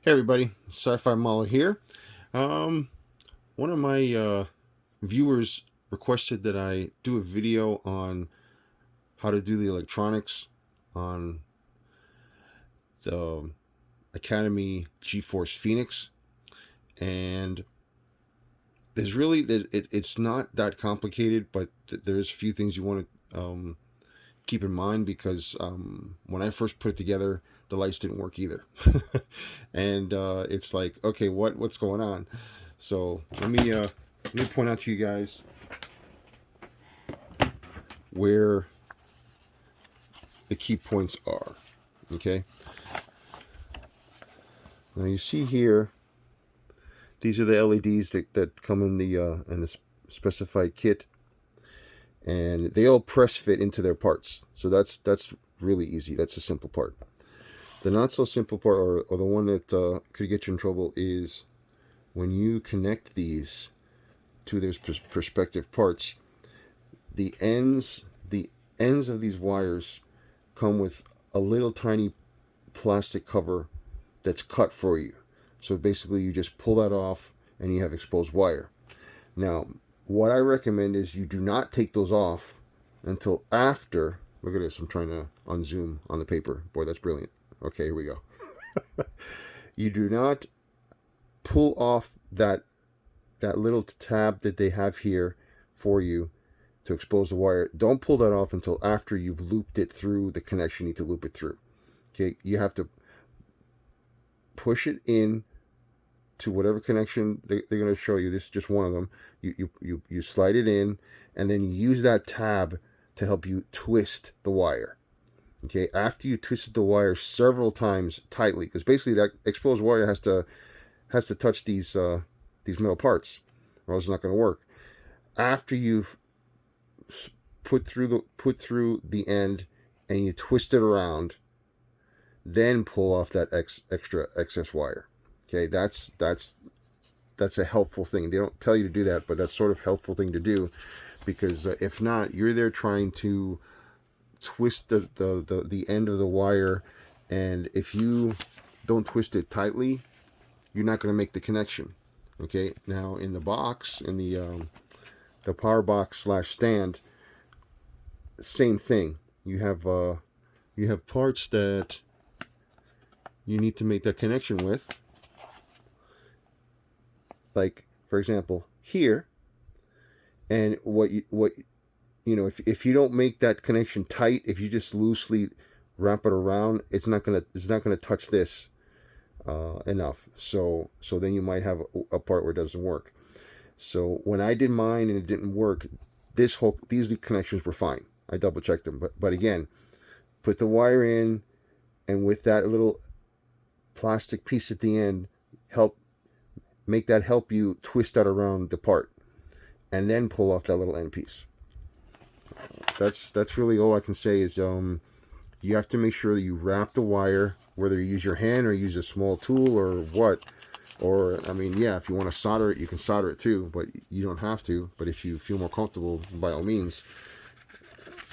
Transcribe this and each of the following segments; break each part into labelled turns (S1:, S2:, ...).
S1: Hey everybody, Sci-Fi Mauler here. Um, One of my viewers requested that I do a video on how to do the electronics on the Academy GeForce Phoenix, and it's not that complicated, but there's a few things you want to keep in mind because when I first put it together, the lights didn't work either, and it's like, okay, what's going on? So let me point out to you guys where the key points are. Okay, now you see here, these are the LEDs that come in the specified kit, and they all press fit into their parts. So that's really easy. That's a simple part. The not so simple part, or the one that could get you in trouble, is when you connect these to their respective parts. The ends of these wires come with a little tiny plastic cover that's cut for you. So basically, you just pull that off, and you have exposed wire. Now, what I recommend is you do not take those off until after. Look at this. I'm trying to unzoom on the paper. Boy, that's brilliant. Okay, here we go. You do not pull off that little tab that they have here for you to expose the wire. Don't pull that off until after you've looped it through the connection you need to loop it through. Okay, you have to push it in to whatever connection they're going to show you. This is just one of them. You slide it in, and then you use that tab to help you twist the wire. Okay, after you twisted the wire several times tightly, because basically that exposed wire has to touch these metal parts, or else it's not going to work. After you've put through the end and you twist it around, then pull off that extra excess wire. Okay, that's a helpful thing. They don't tell you to do that, but that's sort of helpful thing to do, because if not, you're there trying to twist the end of the wire, and if you don't twist it tightly, you're not going to make the connection. Okay, now in the box, in the power box / stand, same thing. You have parts that you need to make that connection with, like for example here, and what you know, if you don't make that connection tight, if you just loosely wrap it around, it's not gonna touch this enough. So then you might have a part where it doesn't work. So when I did mine and it didn't work, these connections were fine. I double checked them, but again, put the wire in, and with that little plastic piece at the end, help you twist that around the part, and then pull off that little end piece. That's really all I can say is you have to make sure that you wrap the wire, whether you use your hand or use a small tool or what. Or, I mean, yeah, if you want to solder it, you can solder it too, but you don't have to. But if you feel more comfortable, by all means.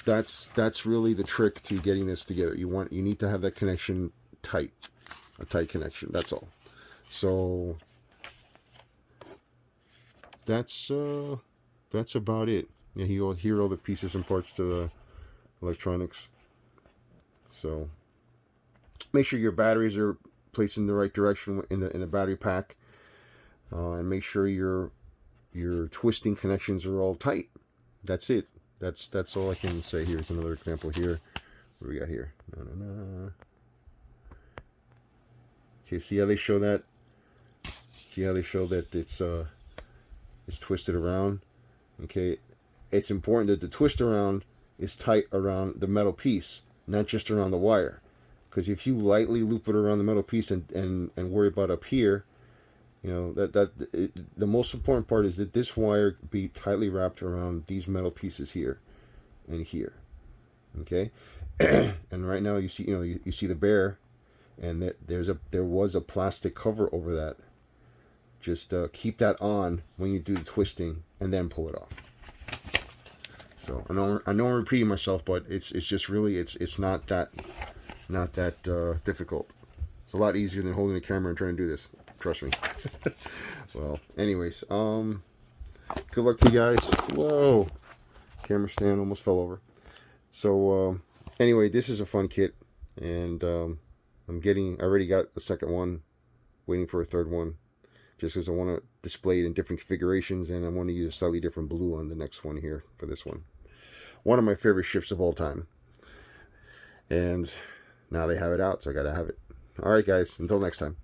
S1: That's really the trick to getting this together. You need to have that connection tight, a tight connection. That's all. So that's about it. Yeah, you'll hear all the pieces and parts to the electronics. So make sure your batteries are placed in the right direction in the battery pack, and make sure your twisting connections are all tight. That's it. That's all I can say. Here's another example here. What do we got here? Okay, see how they show that? See how they show that it's twisted around? Okay, it's important that the twist around is tight around the metal piece, not just around the wire. Because if you lightly loop it around the metal piece and worry about up here, you know, the most important part is that this wire be tightly wrapped around these metal pieces here and here. Okay, and right now you see, you see the bear, and that there was a plastic cover over that. Just keep that on when you do the twisting, and then pull it off. So I know I'm repeating myself, but it's just really it's not that difficult. It's a lot easier than holding the camera and trying to do this. Trust me. Well, anyways, good luck to you guys. Whoa, camera stand almost fell over. So anyway, this is a fun kit, and I already got the second one, waiting for a third one, just because I want to display it in different configurations, and I want to use a slightly different blue on the next one here for this one. One of my favorite ships of all time, and now they have it out, so I gotta have it. All right, guys, until next time.